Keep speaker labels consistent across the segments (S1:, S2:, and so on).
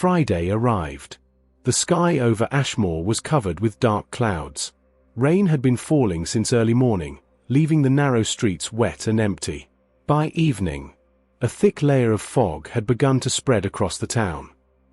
S1: Friday arrived. The sky over Ashmore was covered with dark clouds. Rain had been falling since early morning, leaving the narrow streets wet and empty. By evening, a thick layer of fog had begun to spread across the town.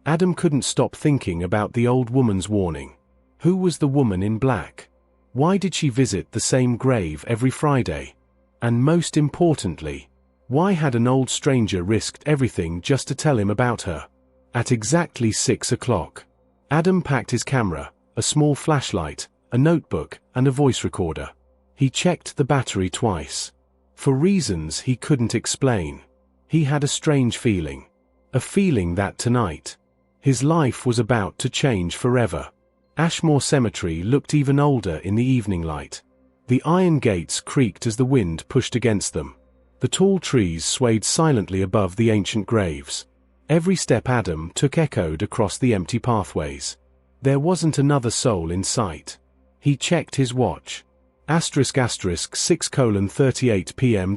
S1: Adam couldn't stop thinking about the old woman's warning. Who was the woman in black? Why did she visit the same grave every Friday? And most importantly, why had an old stranger risked everything just to tell him about her? At exactly 6 o'clock, Adam packed his camera, a small flashlight, a notebook, and a voice recorder. He checked the battery twice. For reasons he couldn't explain, he had a strange feeling. A feeling that tonight, his life was about to change forever. Ashmore Cemetery looked even older in the evening light. The iron gates creaked as the wind pushed against them. The tall trees swayed silently above the ancient graves. Every step Adam took echoed across the empty pathways. There wasn't another soul in sight. He checked his watch. ** 6:38 p.m.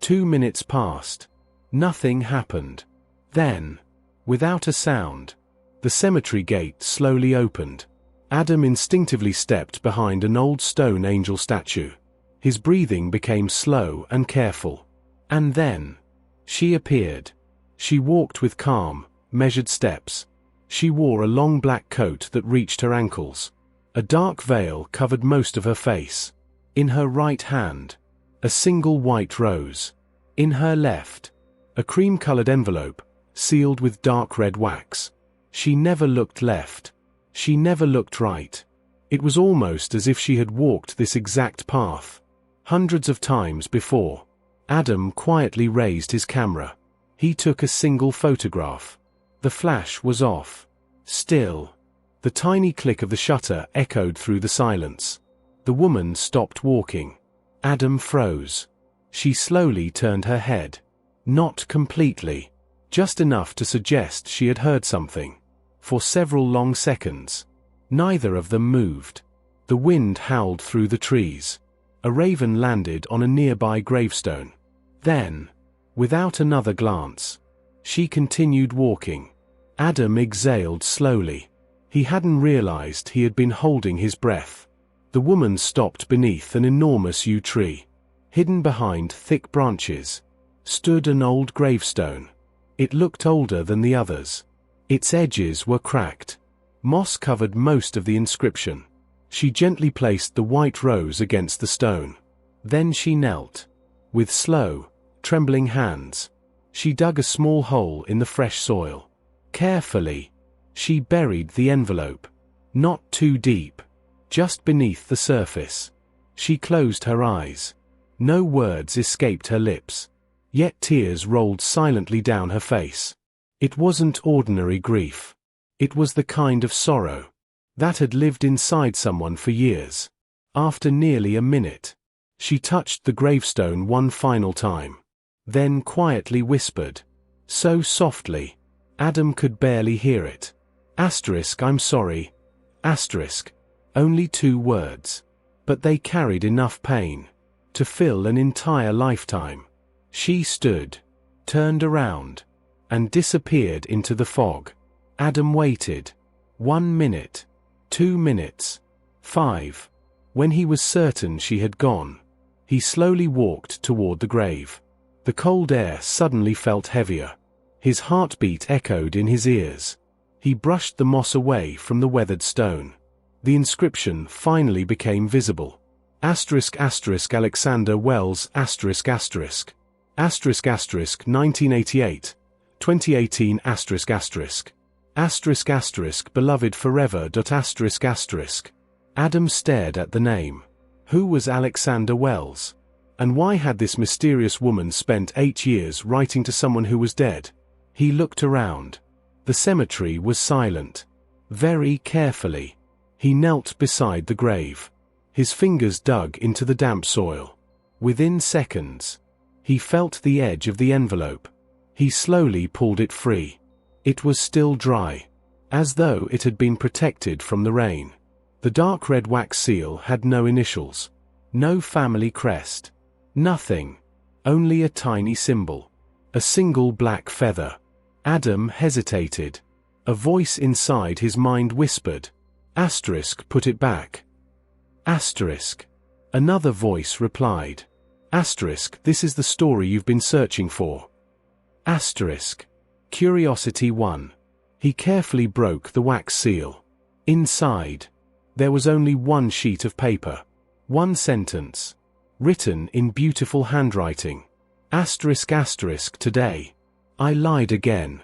S1: 2 minutes passed. Nothing happened. Then, without a sound, the cemetery gate slowly opened. Adam instinctively stepped behind an old stone angel statue. His breathing became slow and careful. And then, she appeared. She walked with calm, measured steps. She wore a long black coat that reached her ankles. A dark veil covered most of her face. In her right hand, a single white rose. In her left, a cream-colored envelope, sealed with dark red wax. She never looked left. She never looked right. It was almost as if she had walked this exact path hundreds of times before. Adam quietly raised his camera. He took a single photograph. The flash was off. Still, the tiny click of the shutter echoed through the silence. The woman stopped walking. Adam froze. She slowly turned her head. Not completely. Just enough to suggest she had heard something. For several long seconds, neither of them moved. The wind howled through the trees. A raven landed on a nearby gravestone. Then, without another glance, she continued walking. Adam exhaled slowly. He hadn't realized he had been holding his breath. The woman stopped beneath an enormous yew tree. Hidden behind thick branches stood an old gravestone. It looked older than the others. Its edges were cracked. Moss covered most of the inscription. She gently placed the white rose against the stone. Then she knelt. With slow, trembling hands, she dug a small hole in the fresh soil. Carefully, she buried the envelope. Not too deep, just beneath the surface. She closed her eyes. No words escaped her lips. Yet tears rolled silently down her face. It wasn't ordinary grief. It was the kind of sorrow that had lived inside someone for years. After nearly a minute, she touched the gravestone one final time. Then quietly whispered. So softly, Adam could barely hear it. I'm sorry. Only 2 words. But they carried enough pain to fill an entire lifetime. She stood, turned around, and disappeared into the fog. Adam waited. 1 minute. 2 minutes. 5. When he was certain she had gone, he slowly walked toward the grave. The cold air suddenly felt heavier. His heartbeat echoed in his ears. He brushed the moss away from the weathered stone. The inscription finally became visible. Alexander Wells 1988, 2018 beloved forever. Adam stared at the name. Who was Alexander Wells? And why had this mysterious woman spent 8 years writing to someone who was dead? He looked around. The cemetery was silent. Very carefully, he knelt beside the grave. His fingers dug into the damp soil. Within seconds, he felt the edge of the envelope. He slowly pulled it free. It was still dry, as though it had been protected from the rain. The dark red wax seal had no initials, no family crest, nothing, only a tiny symbol, a single black feather. Adam hesitated. A voice inside his mind whispered, "Asterisk, put it back." Asterisk. Another voice replied, "Asterisk, this is the story you've been searching for." Asterisk. Curiosity 1. He carefully broke the wax seal. Inside, there was only one sheet of paper. One sentence. Written in beautiful handwriting. Asterisk asterisk today. I lied again.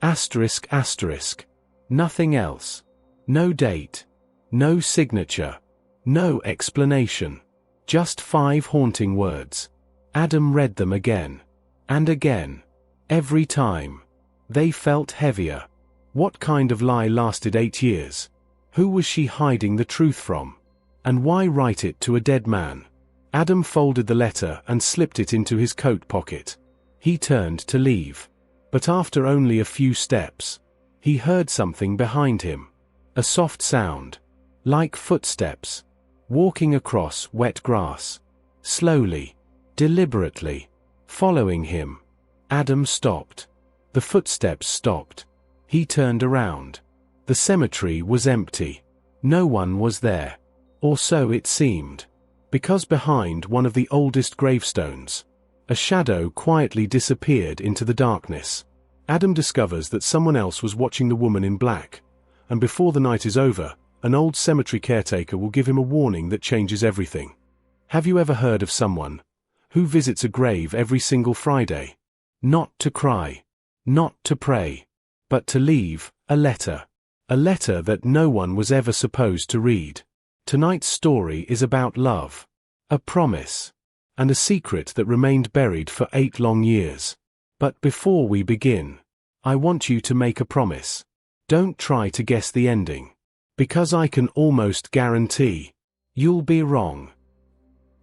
S1: Asterisk asterisk. Nothing else. No date. No signature. No explanation. Just 5 haunting words. Adam read them again. And again. Every time. They felt heavier. What kind of lie lasted 8 years? Who was she hiding the truth from? And why write it to a dead man? Adam folded the letter and slipped it into his coat pocket. He turned to leave. But after only a few steps, he heard something behind him. A soft sound. Like footsteps. Walking across wet grass. Slowly. Deliberately. Following him. Adam stopped. The footsteps stopped. He turned around. The cemetery was empty. No one was there. Or so it seemed. Because behind one of the oldest gravestones, a shadow quietly disappeared into the darkness. Adam discovers that someone else was watching the woman in black, and before the night is over, an old cemetery caretaker will give him a warning that changes everything. Have you ever heard of someone who visits a grave every single Friday? Not to cry, not to pray, but to leave a letter. A letter that no one was ever supposed to read. Tonight's story is about love, a promise, and a secret that remained buried for 8 long years. But before we begin, I want you to make a promise. Don't try to guess the ending, because I can almost guarantee you'll be wrong.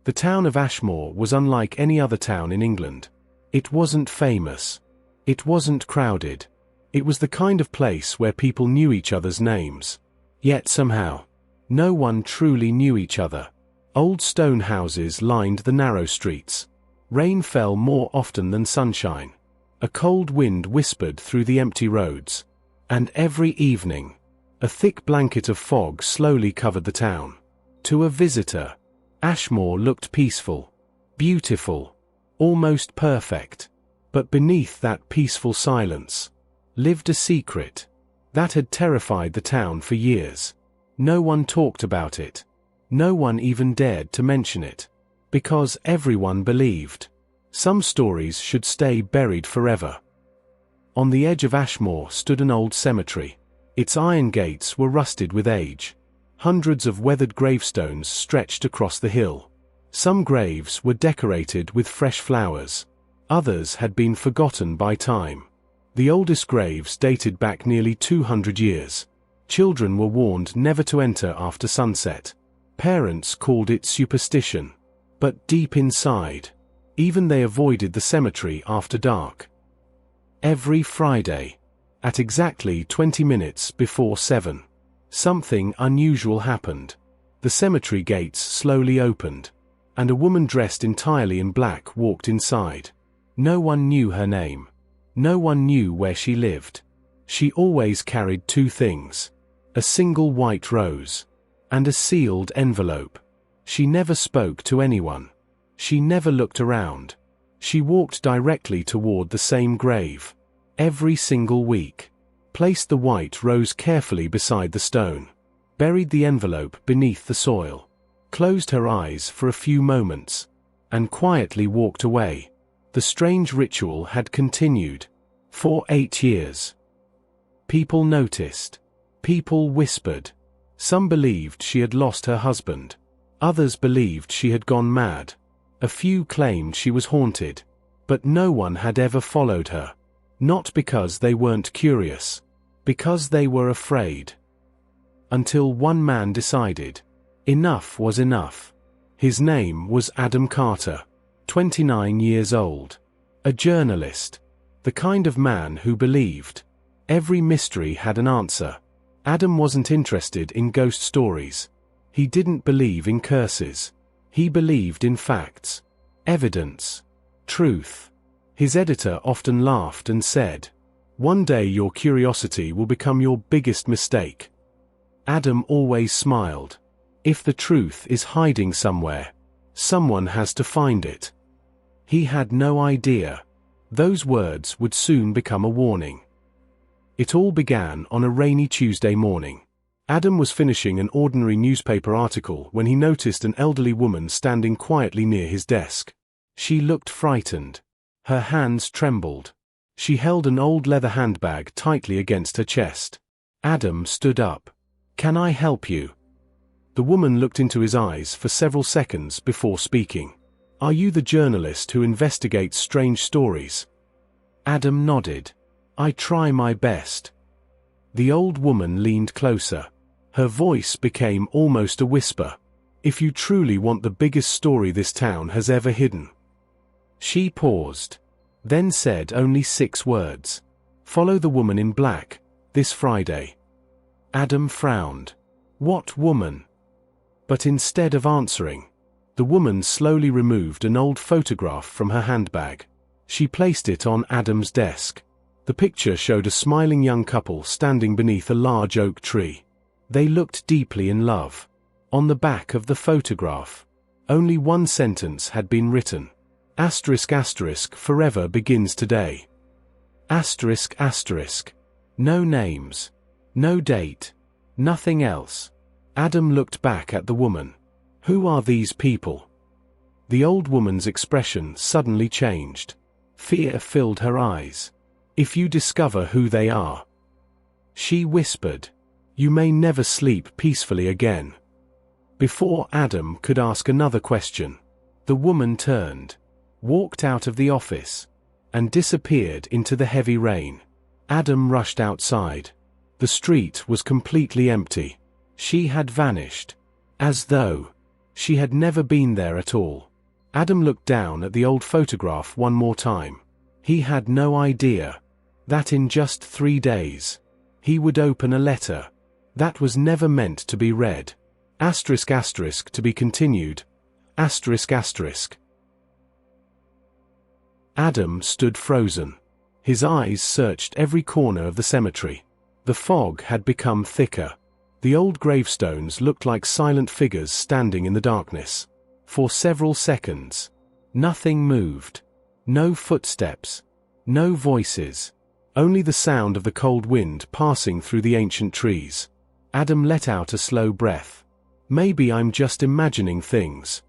S1: The town of Ashmore was unlike any other town in England. It wasn't famous. It wasn't crowded. It was the kind of place where people knew each other's names. Yet somehow, no one truly knew each other. Old stone houses lined the narrow streets. Rain fell more often than sunshine. A cold wind whispered through the empty roads. And every evening, a thick blanket of fog slowly covered the town. To a visitor, Ashmore looked peaceful, beautiful, almost perfect. But beneath that peaceful silence, lived a secret that had terrified the town for years. No one talked about it. No one even dared to mention it. Because everyone believed some stories should stay buried forever. On the edge of Ashmore stood an old cemetery. Its iron gates were rusted with age. Hundreds of weathered gravestones stretched across the hill. Some graves were decorated with fresh flowers. Others had been forgotten by time. The oldest graves dated back nearly 200 years. Children were warned never to enter after sunset. Parents called it superstition. But deep inside, even they avoided the cemetery after dark. Every Friday, at exactly 20 minutes before 7, something unusual happened. The cemetery gates slowly opened, and a woman dressed entirely in black walked inside. No one knew her name. No one knew where she lived. She always carried 2 things: a single white rose, and a sealed envelope. She never spoke to anyone. She never looked around. She walked directly toward the same grave. Every single week. Placed the white rose carefully beside the stone. Buried the envelope beneath the soil. Closed her eyes for a few moments. And quietly walked away. The strange ritual had continued. For 8 years. People noticed. People whispered. Some believed she had lost her husband. Others believed she had gone mad. A few claimed she was haunted. But no one had ever followed her. Not because they weren't curious. Because they were afraid. Until one man decided. Enough was enough. His name was Adam Carter. 29 years old. A journalist. The kind of man who believed every mystery had an answer. Adam wasn't interested in ghost stories. He didn't believe in curses. He believed in facts. Evidence. Truth. His editor often laughed and said, One day your curiosity will become your biggest mistake. Adam always smiled. If the truth is hiding somewhere, someone has to find it. He had no idea those words would soon become a warning. It all began on a rainy Tuesday morning. Adam was finishing an ordinary newspaper article when he noticed an elderly woman standing quietly near his desk. She looked frightened. Her hands trembled. She held an old leather handbag tightly against her chest. Adam stood up. "Can I help you?" The woman looked into his eyes for several seconds before speaking. "Are you the journalist who investigates strange stories?" Adam nodded. "I try my best." The old woman leaned closer. Her voice became almost a whisper. "If you truly want the biggest story this town has ever hidden." She paused, then said only 6 words. "Follow the woman in black, this Friday." Adam frowned. What woman? But instead of answering, the woman slowly removed an old photograph from her handbag. She placed it on Adam's desk. The picture showed a smiling young couple standing beneath a large oak tree. They looked deeply in love. On the back of the photograph, only one sentence had been written. ***, forever begins today. ***. No names. No date. Nothing else. Adam looked back at the woman. Who are these people? The old woman's expression suddenly changed. Fear filled her eyes. If you discover who they are, she whispered, you may never sleep peacefully again. Before Adam could ask another question, the woman turned, walked out of the office, and disappeared into the heavy rain. Adam rushed outside. The street was completely empty. She had vanished, as though she had never been there at all. Adam looked down at the old photograph one more time. He had no idea that in just 3 days, he would open a letter that was never meant to be read. ***, to be continued. ***. Adam stood frozen. His eyes searched every corner of the cemetery. The fog had become thicker. The old gravestones looked like silent figures standing in the darkness. For several seconds, nothing moved. No footsteps. No voices. Only the sound of the cold wind passing through the ancient trees. Adam let out a slow breath. Maybe I'm just imagining things,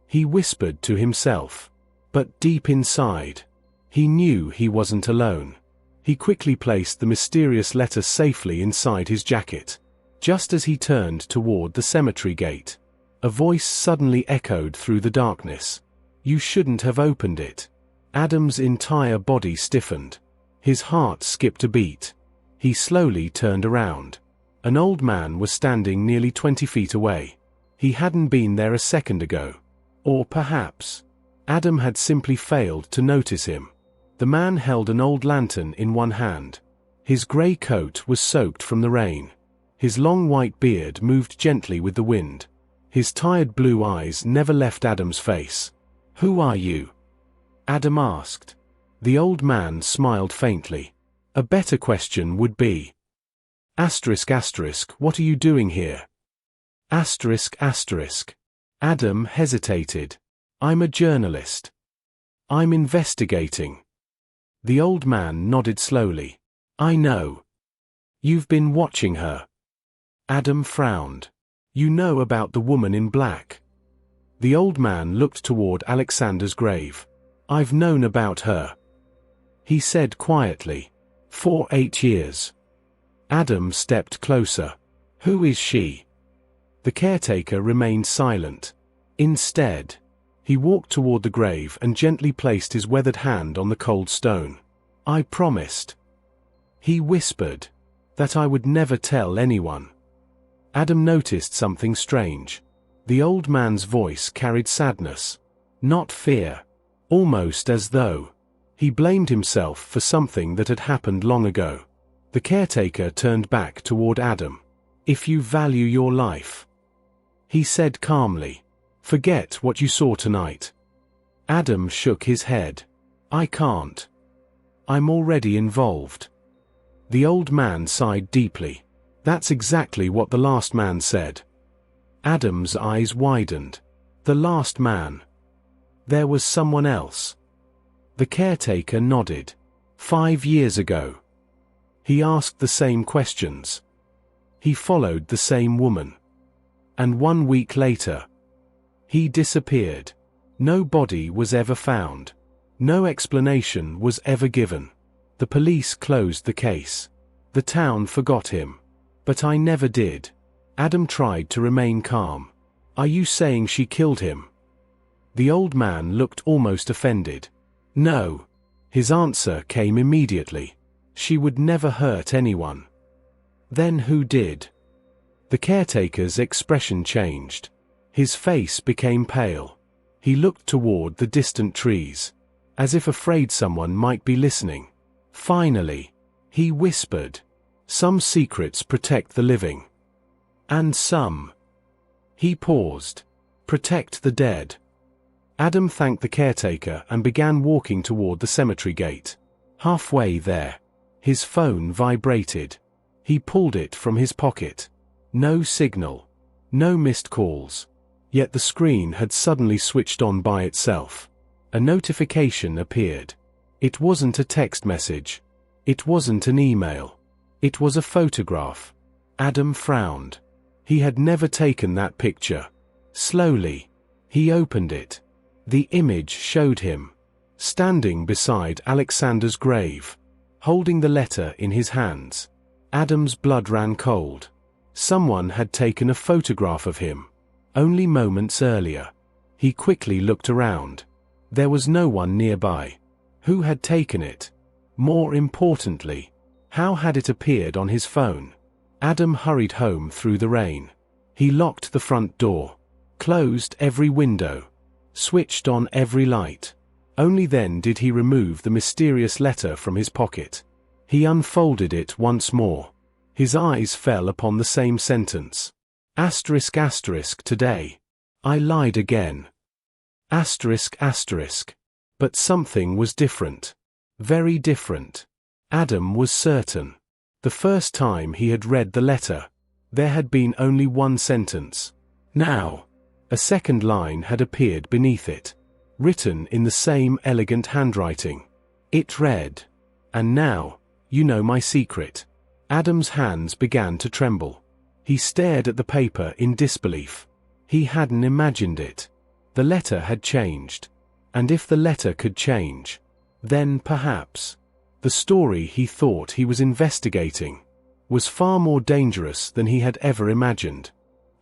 S1: he whispered to himself. But deep inside, he knew he wasn't alone. He quickly placed the mysterious letter safely inside his jacket. Just as he turned toward the cemetery gate, a voice suddenly echoed through the darkness. You shouldn't have opened it. Adam's entire body stiffened. His heart skipped a beat. He slowly turned around. An old man was standing nearly 20 feet away. He hadn't been there a second ago. Or perhaps, Adam had simply failed to notice him. The man held an old lantern in one hand. His grey coat was soaked from the rain. His long white beard moved gently with the wind. His tired blue eyes never left Adam's face. Who are you? Adam asked. The old man smiled faintly. A better question would be, ***, what are you doing here? ***. Adam hesitated. I'm a journalist. I'm investigating. The old man nodded slowly. I know. You've been watching her. Adam frowned. You know about the woman in black? The old man looked toward Alexander's grave. I've known about her, he said quietly. For 8 years. Adam stepped closer. Who is she? The caretaker remained silent. Instead, he walked toward the grave and gently placed his weathered hand on the cold stone. I promised, he whispered, that I would never tell anyone. Adam noticed something strange. The old man's voice carried sadness, not fear, almost as though he blamed himself for something that had happened long ago. The caretaker turned back toward Adam. If you value your life, he said calmly, forget what you saw tonight. Adam shook his head. I can't. I'm already involved. The old man sighed deeply. That's exactly what the last man said. Adam's eyes widened. The last man. There was someone else. The caretaker nodded. 5 years ago. He asked the same questions. He followed the same woman. And 1 week later, he disappeared. No body was ever found. No explanation was ever given. The police closed the case. The town forgot him. But I never did. Adam tried to remain calm. Are you saying she killed him? The old man looked almost offended. No. His answer came immediately. She would never hurt anyone. Then who did? The caretaker's expression changed. His face became pale. He looked toward the distant trees, as if afraid someone might be listening. Finally, he whispered, "Some secrets protect the living. And some." He paused. "Protect the dead." Adam thanked the caretaker and began walking toward the cemetery gate. Halfway there, his phone vibrated. He pulled it from his pocket. No signal. No missed calls. Yet the screen had suddenly switched on by itself. A notification appeared. It wasn't a text message. It wasn't an email. It was a photograph. Adam frowned. He had never taken that picture. Slowly, he opened it. The image showed him, standing beside Alexander's grave, holding the letter in his hands. Adam's blood ran cold. Someone had taken a photograph of him. Only moments earlier. He quickly looked around. There was no one nearby. Who had taken it? More importantly, how had it appeared on his phone? Adam hurried home through the rain. He locked the front door, closed every window, switched on every light. Only then did he remove the mysterious letter from his pocket. He unfolded it once more. His eyes fell upon the same sentence. Asterisk asterisk today. I lied again. Asterisk asterisk. But something was different. Very different. Adam was certain. The first time he had read the letter, there had been only one sentence. Now, a second line had appeared beneath it, written in the same elegant handwriting. It read, "And now, you know my secret." Adam's hands began to tremble. He stared at the paper in disbelief. He hadn't imagined it. The letter had changed. And if the letter could change, then perhaps the story he thought he was investigating was far more dangerous than he had ever imagined.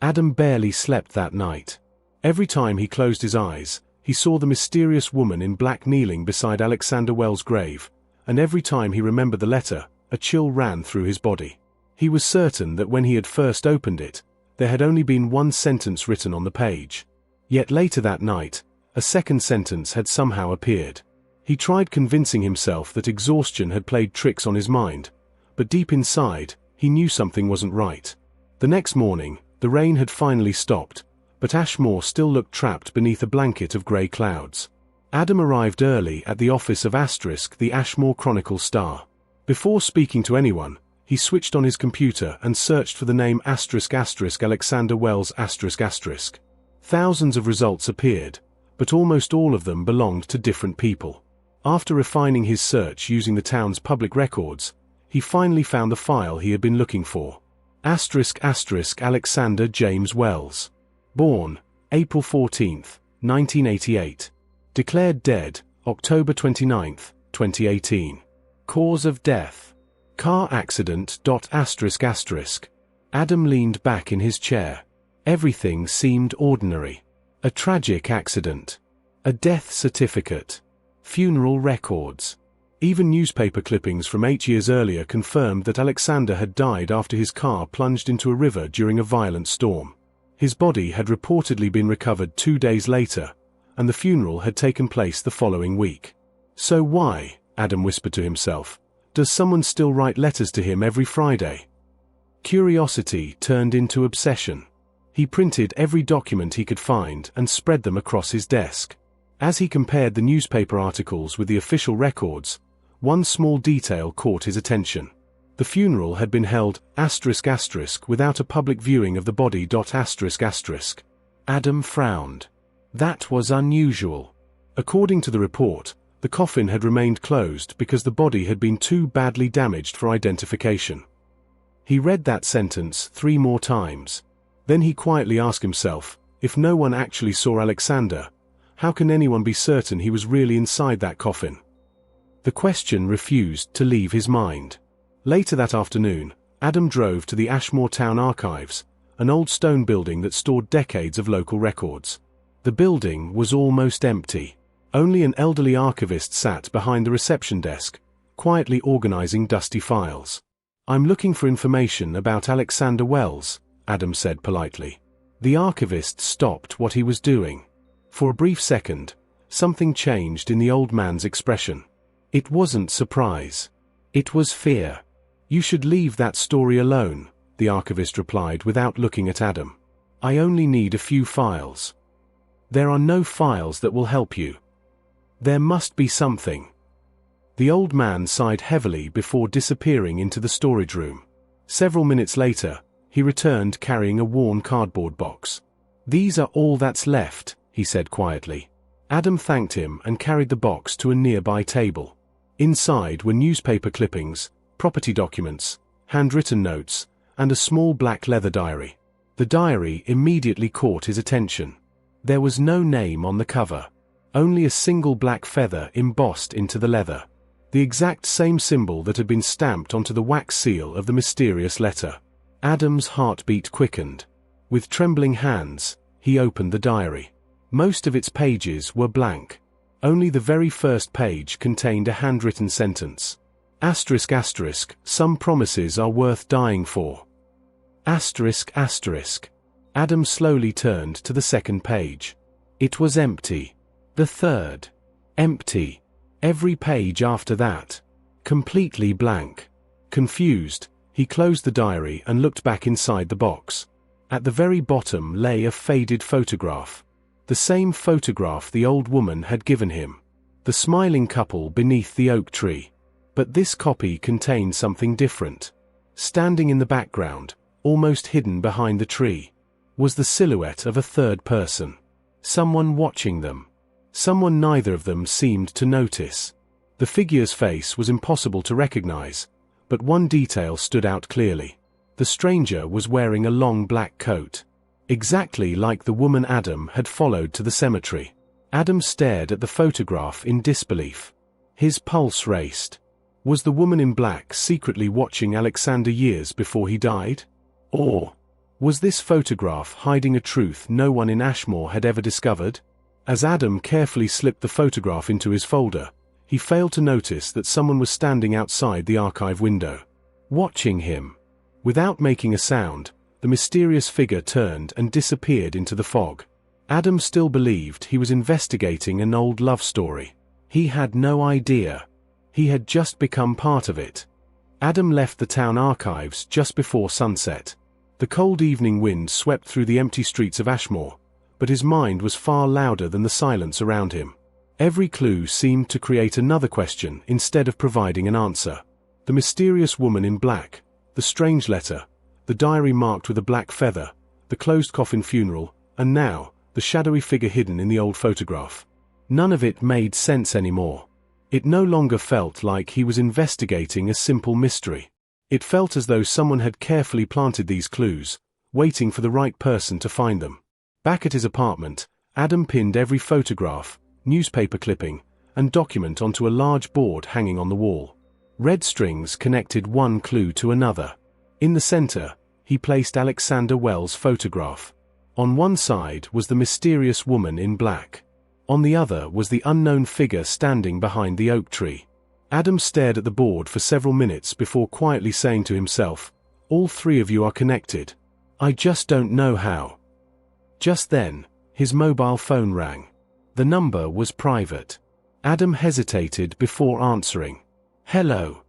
S1: Adam barely slept that night. Every time he closed his eyes, he saw the mysterious woman in black kneeling beside Alexander Wells' grave, and every time he remembered the letter, a chill ran through his body. He was certain that when he had first opened it, there had only been one sentence written on the page. Yet later that night, a second sentence had somehow appeared. He tried convincing himself that exhaustion had played tricks on his mind, but deep inside, he knew something wasn't right. The next morning, the rain had finally stopped, but Ashmore still looked trapped beneath a blanket of grey clouds. Adam arrived early at the office of the Ashmore Chronicle-Star. Before speaking to anyone, he switched on his computer and searched for the name Alexander Wells ***. Thousands of results appeared, but almost all of them belonged to different people. After refining his search using the town's public records, he finally found the file he had been looking for. Alexander James Wells. Born, April 14, 1988. Declared dead, October 29, 2018. Cause of death: car accident. Adam leaned back in his chair. Everything seemed ordinary. A tragic accident. A death certificate. Funeral records. Even newspaper clippings from 8 years earlier confirmed that Alexander had died after his car plunged into a river during a violent storm. His body had reportedly been recovered 2 days later, and the funeral had taken place the following week. So why, Adam whispered to himself, does someone still write letters to him every Friday? Curiosity turned into obsession. He printed every document he could find and spread them across his desk. As he compared the newspaper articles with the official records, one small detail caught his attention. The funeral had been held *** without a public viewing of the body. ***. Adam frowned. That was unusual. According to the report, the coffin had remained closed because the body had been too badly damaged for identification. He read that sentence 3 more times. Then he quietly asked himself, if no one actually saw Alexander, how can anyone be certain he was really inside that coffin? The question refused to leave his mind. Later that afternoon, Adam drove to the Ashmore Town Archives, an old stone building that stored decades of local records. The building was almost empty. Only an elderly archivist sat behind the reception desk, quietly organizing dusty files. "I'm looking for information about Alexander Wells," Adam said politely. The archivist stopped what he was doing. For a brief second, something changed in the old man's expression. It wasn't surprise. It was fear. "You should leave that story alone," the archivist replied without looking at Adam. "I only need a few files." "There are no files that will help you." "There must be something." The old man sighed heavily before disappearing into the storage room. Several minutes later, he returned carrying a worn cardboard box. "These are all that's left," he said quietly. Adam thanked him and carried the box to a nearby table. Inside were newspaper clippings, property documents, handwritten notes, and a small black leather diary. The diary immediately caught his attention. There was no name on the cover. Only a single black feather embossed into the leather. The exact same symbol that had been stamped onto the wax seal of the mysterious letter. Adam's heartbeat quickened. With trembling hands, he opened the diary. Most of its pages were blank. Only the very first page contained a handwritten sentence. ***, some promises are worth dying for. ***. Adam slowly turned to the second page. It was empty. The third. Empty. Every page after that. Completely blank. Confused, he closed the diary and looked back inside the box. At the very bottom lay a faded photograph. The same photograph the old woman had given him. The smiling couple beneath the oak tree. But this copy contained something different. Standing in the background, almost hidden behind the tree, was the silhouette of a third person. Someone watching them. Someone neither of them seemed to notice. The figure's face was impossible to recognize, but one detail stood out clearly. The stranger was wearing a long black coat. Exactly like the woman Adam had followed to the cemetery. Adam stared at the photograph in disbelief. His pulse raced. Was the woman in black secretly watching Alexander years before he died? Or was this photograph hiding a truth no one in Ashmore had ever discovered? As Adam carefully slipped the photograph into his folder, he failed to notice that someone was standing outside the archive window, watching him. Without making a sound, the mysterious figure turned and disappeared into the fog. Adam still believed he was investigating an old love story. He had no idea. He had just become part of it. Adam left the town archives just before sunset. The cold evening wind swept through the empty streets of Ashmore, but his mind was far louder than the silence around him. Every clue seemed to create another question instead of providing an answer. The mysterious woman in black, the strange letter, the diary marked with a black feather, the closed coffin funeral, and now, the shadowy figure hidden in the old photograph. None of it made sense anymore. It no longer felt like he was investigating a simple mystery. It felt as though someone had carefully planted these clues, waiting for the right person to find them. Back at his apartment, Adam pinned every photograph, newspaper clipping, and document onto a large board hanging on the wall. Red strings connected one clue to another. In the center, he placed Alexander Wells' photograph. On one side was the mysterious woman in black. On the other was the unknown figure standing behind the oak tree. Adam stared at the board for several minutes before quietly saying to himself, "All three of you are connected. I just don't know how." Just then, his mobile phone rang. The number was private. Adam hesitated before answering. "Hello."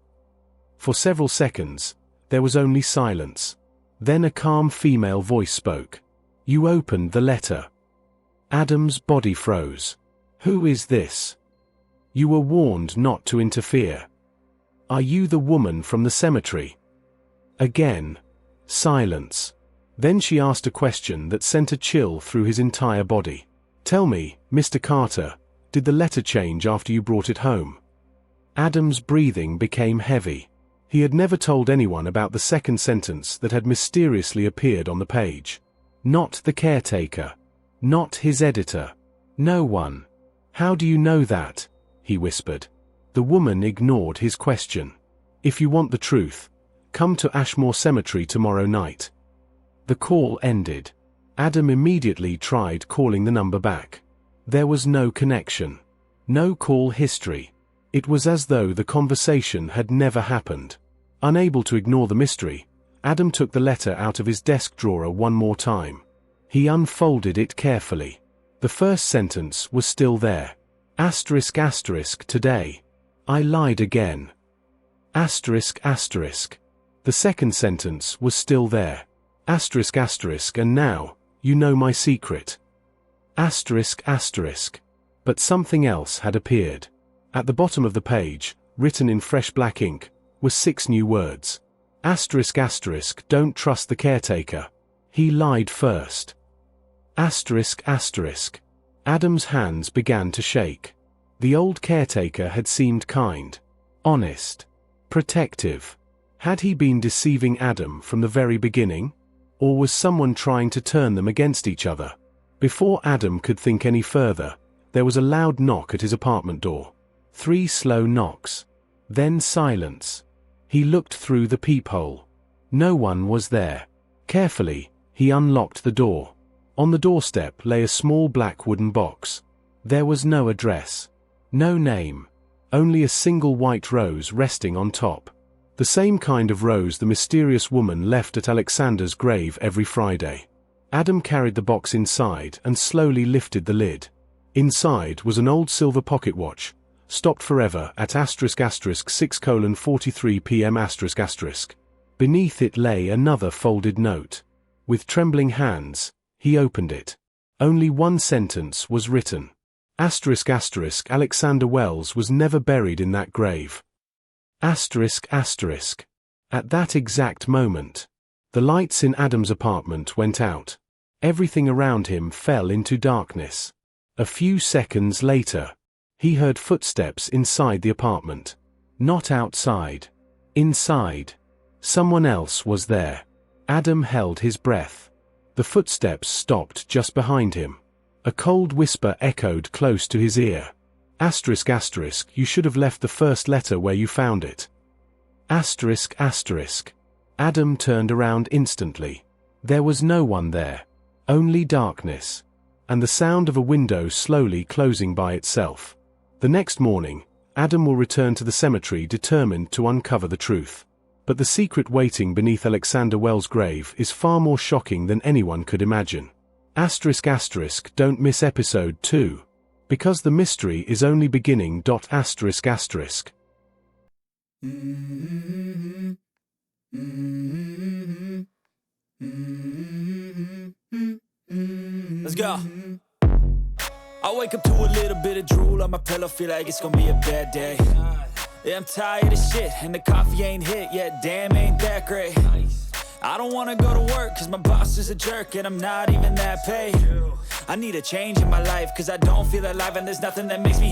S1: For several seconds, there was only silence. Then a calm female voice spoke. "You opened the letter." Adam's body froze. "Who is this?" "You were warned not to interfere." "Are you the woman from the cemetery?" Again. Silence. Then she asked a question that sent a chill through his entire body. "Tell me, Mr. Carter, did the letter change after you brought it home?" Adam's breathing became heavy. He had never told anyone about the second sentence that had mysteriously appeared on the page. Not the caretaker. Not his editor. No one. "How do you know that?" he whispered. The woman ignored his question. "If you want the truth, come to Ashmore Cemetery tomorrow night." The call ended. Adam immediately tried calling the number back. There was no connection. No call history. It was as though the conversation had never happened. Unable to ignore the mystery, Adam took the letter out of his desk drawer one more time. He unfolded it carefully. The first sentence was still there. Asterisk asterisk today. I lied again. Asterisk asterisk. The second sentence was still there. Asterisk asterisk and now, you know my secret. Asterisk asterisk. But something else had appeared. At the bottom of the page, written in fresh black ink, were 6 new words. Asterisk asterisk don't trust the caretaker. He lied first. Asterisk asterisk. Adam's hands began to shake. The old caretaker had seemed kind, honest, protective. Had he been deceiving Adam from the very beginning? Or was someone trying to turn them against each other? Before Adam could think any further, there was a loud knock at his apartment door. 3 slow knocks. Then silence. He looked through the peephole. No one was there. Carefully, he unlocked the door. On the doorstep lay a small black wooden box. There was no address. No name. Only a single white rose resting on top. The same kind of rose the mysterious woman left at Alexander's grave every Friday. Adam carried the box inside and slowly lifted the lid. Inside was an old silver pocket watch, stopped forever at asterisk asterisk 6:43 p.m. asterisk asterisk. Beneath it lay another folded note. With trembling hands, he opened it. Only one sentence was written. Asterisk asterisk Alexander Wells was never buried in that grave. Asterisk asterisk. At that exact moment, the lights in Adam's apartment went out. Everything around him fell into darkness. A few seconds later, he heard footsteps inside the apartment. Not outside. Inside. Someone else was there. Adam held his breath. The footsteps stopped just behind him. A cold whisper echoed close to his ear. Asterisk asterisk, you should have left the first letter where you found it. Asterisk asterisk. Adam turned around instantly. There was no one there. Only darkness. And the sound of a window slowly closing by itself. The next morning, Adam will return to the cemetery determined to uncover the truth. But the secret waiting beneath Alexander Wells' grave is far more shocking than anyone could imagine. Asterisk asterisk, don't miss episode 2. Because the mystery is only beginning. Asterisk asterisk.
S2: Let's go. I wake up to a little bit of drool on my pillow, feel like it's gonna be a bad day. Yeah, I'm tired of shit, and the coffee ain't hit yet, damn, ain't that great. I don't wanna go to work, cause my boss is a jerk, and I'm not even that paid. I need a change in my life, cause I don't feel alive, and there's nothing that makes me